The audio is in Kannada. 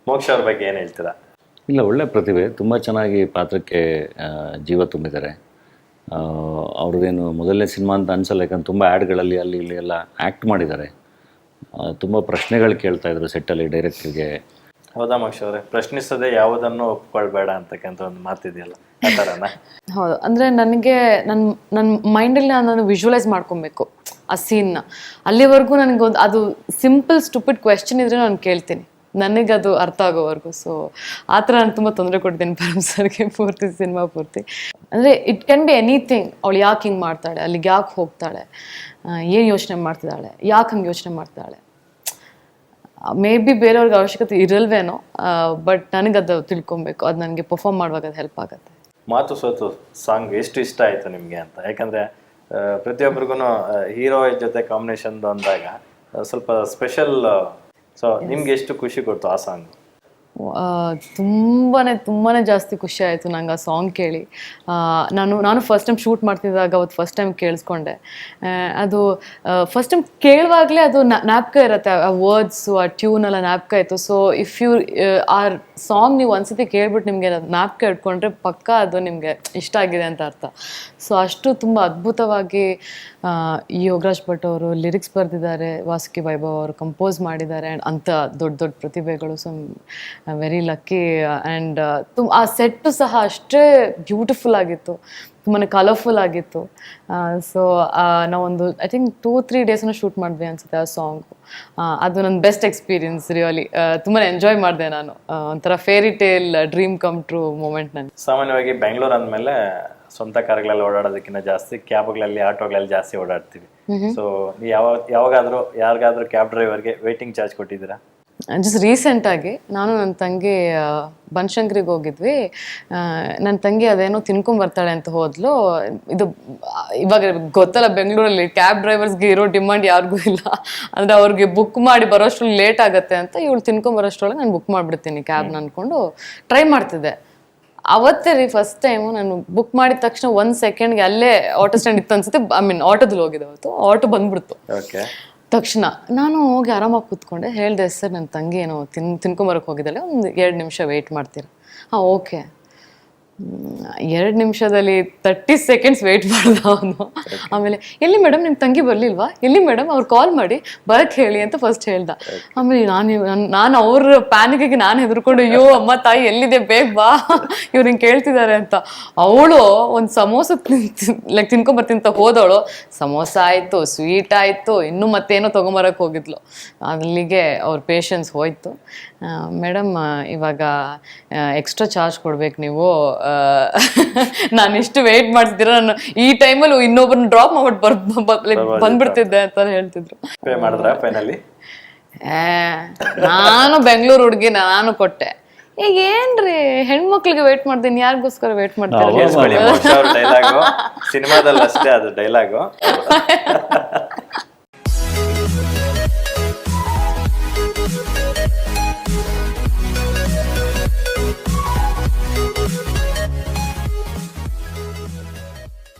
ಮೋಕ್ಷ ಅವ್ರ ಬಗ್ಗೆ ಏನು ಹೇಳ್ತೀರಾ? ಇಲ್ಲ, ಒಳ್ಳೆ ಪ್ರತಿಭೆ, ತುಂಬ ಚೆನ್ನಾಗಿ ಪಾತ್ರಕ್ಕೆ ಜೀವ ತುಂಬಿದ್ದಾರೆ. ಅವ್ರದ್ದೇನು ಮೊದಲನೇ ಸಿನಿಮಾ ಅಂತ ಅನ್ಸಲ್ಲ, ಯಾಕಂದ್ರೆ ತುಂಬ ಆ್ಯಡ್ಗಳಲ್ಲಿ ಅಲ್ಲಿ ಇಲ್ಲಿ ಎಲ್ಲ ಆ್ಯಕ್ಟ್ ಮಾಡಿದ್ದಾರೆ. ತುಂಬ ಪ್ರಶ್ನೆಗಳು ಕೇಳ್ತಾ ಇದ್ರು ಸೆಟ್ಟಲ್ಲಿ ಡೈರೆಕ್ಟ್ರಿಗೆ. ಹೌದಾ ಮೋಕ್ಷ ಅವರೇ, ಪ್ರಶ್ನಿಸದೆ ಯಾವುದನ್ನು ಒಪ್ಕೊಳ್ಬೇಡ ಅಂತಕ್ಕಂಥ ಒಂದು ಮಾತಿದೆಯಲ್ಲ, ಆ ಥರನ? ಹೌದು, ಅಂದರೆ ನನಗೆ ನನ್ನ ಮೈಂಡಲ್ಲಿ ನಾನು ವಿಜುವಲೈಸ್ ಮಾಡ್ಕೊಬೇಕು ಆ ಸೀನ್ನ. ಅಲ್ಲಿವರೆಗೂ ನನಗೊಂದು ಅದು ಸಿಂಪಲ್ ಸ್ಟುಪಿಡ್ ಕ್ವೆಶ್ಚನ್ ಇದ್ರೆ ನಾನು ಕೇಳ್ತೀನಿ, ನನಗದು ಅರ್ಥ ಆಗೋವರೆಗೂ. ಸೊ ಆ ಥರ ನಾನು ತುಂಬ ತೊಂದರೆ ಕೊಡ್ತೀನಿ ಪರಮ್ ಸರ್ಗೆ ಪೂರ್ತಿ ಸಿನಿಮಾ ಪೂರ್ತಿ. ಅಂದರೆ ಇಟ್ ಕ್ಯಾನ್ ಬಿ ಎನಿಥಿಂಗ್. ಅವಳು ಯಾಕೆ ಹಿಂಗೆ ಮಾಡ್ತಾಳೆ, ಅಲ್ಲಿಗೆ ಯಾಕೆ ಹೋಗ್ತಾಳೆ, ಏನು ಯೋಚನೆ ಮಾಡ್ತಿದ್ದಾಳೆ, ಯಾಕೆ ಹಂಗೆ ಯೋಚನೆ ಮಾಡ್ತಾಳೆ, ಮೇ ಬಿ ಬೇರೆಯವ್ರಿಗೆ ಅವಶ್ಯಕತೆ ಇರಲ್ವೇನೋ, ಬಟ್ ನನಗದು ತಿಳ್ಕೊಬೇಕು. ಅದು ನನಗೆ ಪರ್ಫಾರ್ಮ್ ಮಾಡುವಾಗ ಅದು ಹೆಲ್ಪ್ ಆಗುತ್ತೆ. ಮಾತು ಸೋತು ಸಾಂಗ್ ಎಷ್ಟು ಇಷ್ಟ ಆಯಿತು ನಿಮಗೆ ಅಂತ? ಯಾಕಂದರೆ ಪ್ರತಿಯೊಬ್ಬರಿಗೂ ಹೀರೋ ಜೊತೆ ಕಾಂಬಿನೇಷನ್ ಅಂದಾಗ ಸ್ವಲ್ಪ ಸ್ಪೆಷಲ್. ಸೊ ನಿಮ್ಗೆ ಎಷ್ಟು ಖುಷಿ ಕೊಡ್ತು ಆ ಸಾಂಗ್? ತುಂಬಾ ಜಾಸ್ತಿ ಖುಷಿ ಆಯಿತು ನಂಗೆ ಆ ಸಾಂಗ್ ಕೇಳಿ. ನಾನು ಫಸ್ಟ್ ಟೈಮ್ ಶೂಟ್ ಮಾಡ್ತಿದ್ದಾಗ ಅವತ್ತು ಫಸ್ಟ್ ಟೈಮ್ ಕೇಳಿಸ್ಕೊಂಡೆ. ಅದು ಫಸ್ಟ್ ಟೈಮ್ ಕೇಳುವಾಗಲೇ ಅದು ಜ್ಞಾಪಕ ಇರುತ್ತೆ, ಆ ವರ್ಡ್ಸು ಆ ಟ್ಯೂನೆಲ್ಲ ಜ್ಞಾಪಕ ಇತ್ತು. ಸೊ ಇಫ್ ಯು ಆ ಸಾಂಗ್ ನೀವು ಒಂದ್ಸತಿ ಕೇಳ್ಬಿಟ್ಟು ನಿಮಗೆ ಜ್ಞಾಪಕ ಇಟ್ಕೊಂಡ್ರೆ ಪಕ್ಕ ಅದು ನಿಮಗೆ ಇಷ್ಟ ಆಗಿದೆ ಅಂತ ಅರ್ಥ. ಸೊ ಅಷ್ಟು ತುಂಬ ಅದ್ಭುತವಾಗಿ ಯೋಗರಾಜ್ ಭಟ್ ಅವರು ಲಿರಿಕ್ಸ್ ಬರೆದಿದ್ದಾರೆ, ವಾಸುಕಿ ವೈಭವ್ ಅವರು ಕಂಪೋಸ್ ಮಾಡಿದ್ದಾರೆ. ಅಂಥ ದೊಡ್ಡ ದೊಡ್ಡ ಪ್ರತಿಭೆಗಳು. So very lucky. ಆ್ಯಂಡ್ ಆ ಸೆಟ್ಟು ಸಹ ಅಷ್ಟೇ ಬ್ಯೂಟಿಫುಲ್ ಆಗಿತ್ತು, ತುಂಬಾ ಕಲರ್ಫುಲ್ ಆಗಿತ್ತು. ಸೊ ನಾವೊಂದು ಐ ಥಿಂಕ್ 2-3 ಡೇಸನ್ನು ಶೂಟ್ ಮಾಡಿದ್ವಿ ಅನ್ಸುತ್ತೆ ಆ ಸಾಂಗು. ಅದು ನನ್ನ ಬೆಸ್ಟ್ ಎಕ್ಸ್ಪೀರಿಯನ್ಸ್, ರಿಯಲಿ ತುಂಬಾ ಎಂಜಾಯ್ ಮಾಡಿದೆ ನಾನು. ಒಂಥರ fairy tale dream come true moment ನನಗೆ. ಸಾಮಾನ್ಯವಾಗಿ ಬೆಂಗಳೂರು ಅಂದಮೇಲೆ ಸ್ವಂತ ಕಾರ್ಗಳಲ್ಲಿ ಓಡಾಡೋದಕ್ಕಿಂತ ಜಾಸ್ತಿ ಕ್ಯಾಬ್ಗಳಲ್ಲಿ, ಆಟೋಗಳಲ್ಲಿ ಜಾಸ್ತಿ ಓಡಾಡ್ತೀವಿ. ಸೊ ಯಾವಾಗಾದರೂ ಯಾರಿಗಾದ್ರೂ ಕ್ಯಾಬ್ ಡ್ರೈವರ್ಗೆ ವೇಟಿಂಗ್ ಚಾರ್ಜ್ ಕೊಟ್ಟಿದ್ದೀರಾ? ಜಸ್ಟ್ ರೀಸೆಂಟಾಗಿ ನಾನು ನನ್ನ ತಂಗಿ ಬನಶಂಕರಿಗೆ ಹೋಗಿದ್ವಿ. ನನ್ನ ತಂಗಿ ಅದೇನೋ ತಿನ್ಕೊಂಬರ್ತಾಳೆ ಅಂತ ಹೋದ್ಲು. ಇದು ಇವಾಗ ಗೊತ್ತಲ್ಲ, ಬೆಂಗಳೂರಲ್ಲಿ ಕ್ಯಾಬ್ ಡ್ರೈವರ್ಸ್ಗೆ ಇರೋ ಡಿಮಾಂಡ್ ಯಾರಿಗೂ ಇಲ್ಲ. ಅಂದರೆ ಅವ್ರಿಗೆ ಬುಕ್ ಮಾಡಿ ಬರೋಷ್ಟ್ರಲ್ಲಿ ಲೇಟ್ ಆಗುತ್ತೆ ಅಂತ ಇವಳು ತಿನ್ಕೊಂಬರೋಷ್ಟ್ರೊಳಗೆ ನಾನು ಬುಕ್ ಮಾಡಿಬಿಡ್ತೀನಿ ಕ್ಯಾಬ್ನ ಅಂದ್ಕೊಂಡು ಟ್ರೈ ಮಾಡ್ತಿದ್ದೆ. ಅವತ್ತೇ ರೀ ಫಸ್ಟ್ ಟೈಮು ನಾನು ಬುಕ್ ಮಾಡಿದ ತಕ್ಷಣ 1 ಸೆಕೆಂಡ್ಗೆ ಅಲ್ಲೇ ಆಟೋ ಸ್ಟ್ಯಾಂಡ್ ಇತ್ತು ಅನ್ಸುತ್ತೆ. ಆಟೋದಲ್ಲಿ ಹೋಗಿದೆ ಅವತ್ತು. ಆಟೋ ಬಂದ್ಬಿಡ್ತು ತಕ್ಷಣ. ನಾನು ಹೋಗಿ ಆರಾಮಾಗಿ ಕೂತ್ಕೊಂಡೆ. ಹೇಳಿದೆ, ಸರ್ ನನ್ನ ತಂಗಿ ಏನೋ ತಿನ್ಕೊಂಬರಕ್ಕೆ ಹೋಗಿದ್ದಾಳೆ, ಒಂದು 2 ನಿಮಿಷ ವೆಯ್ಟ್ ಮಾಡ್ತೀರಾ? ಹಾಂ ಓಕೆ. 2 ನಿಮಿಷದಲ್ಲಿ 30 ಸೆಕೆಂಡ್ಸ್ ವೆಯ್ಟ್ ಮಾಡ್ದ ಅವನು. ಆಮೇಲೆ ಎಲ್ಲಿ ಮೇಡಮ್ ನಿಮ್ಮ ತಂಗಿ ಬರಲಿಲ್ವಾ, ಎಲ್ಲಿ ಮೇಡಮ್ ಅವ್ರು ಕಾಲ್ ಮಾಡಿ ಬರಕ್ಕೆ ಹೇಳಿ ಅಂತ ಫಸ್ಟ್ ಹೇಳ್ದ. ಆಮೇಲೆ ನಾನು ಅವ್ರ ಪ್ಯಾನಿಗೆ ನಾನು ಹೆದರ್ಕೊಂಡು, ಅಯ್ಯೋ ಅಮ್ಮ ತಾಯಿ ಎಲ್ಲಿದೆ, ಬೇಗ ಬಾ, ಇವ್ರು ಹಿಂಗೆ ಕೇಳ್ತಿದ್ದಾರೆ ಅಂತ. ಅವಳು ಒಂದು ಸಮೋಸ ತಿನ್ಕೊಂಬರ್ತೀನಿ ಅಂತ ಹೋದವಳು, ಸಮೋಸ ಆಯಿತು, ಸ್ವೀಟ್ ಆಯಿತು, ಇನ್ನೂ ಮತ್ತೇನೋ ತೊಗೊಂಬರಕ್ಕೆ ಹೋಗಿದ್ಲು. ಅಲ್ಲಿಗೆ ಅವ್ರ ಪೇಷನ್ಸ್ ಹೋಯ್ತು. ಮೇಡಮ್ ಇವಾಗ ಎಕ್ಸ್ಟ್ರಾ ಚಾರ್ಜ್ ಕೊಡ್ಬೇಕು ನೀವು, ನಾನು ಇಷ್ಟು ವೆಯ್ಟ್ ಮಾಡ್ತಿದ್ದೀರ, ನಾನು ಈ ಟೈಮಲ್ಲಿ ಇನ್ನೊಬ್ಬರನ್ನ ಡ್ರಾಪ್ ಮಾಡ್ಬಿಟ್ಟು ಬಂದ್ಬಿಡ್ತಿದ್ದೆ ಅಂತ ಹೇಳ್ತಿದ್ರು. ನಾನು ಬೆಂಗಳೂರು ಹುಡುಗಿ, ನಾನು ಕೊಟ್ಟೆ. ಈಗ ಏನ್ರಿ ಹೆಣ್ಮಕ್ಳಿಗೆ ವೇಟ್ ಮಾಡ್ತೀನಿ, ಯಾರಿಗೋಸ್ಕರ ವೇಟ್ ಮಾಡ್ತಾರೆ? ಸಿನಿಮಾದಲ್ಲಿ ಅಷ್ಟೇ ಅದು ಡೈಲಾಗು.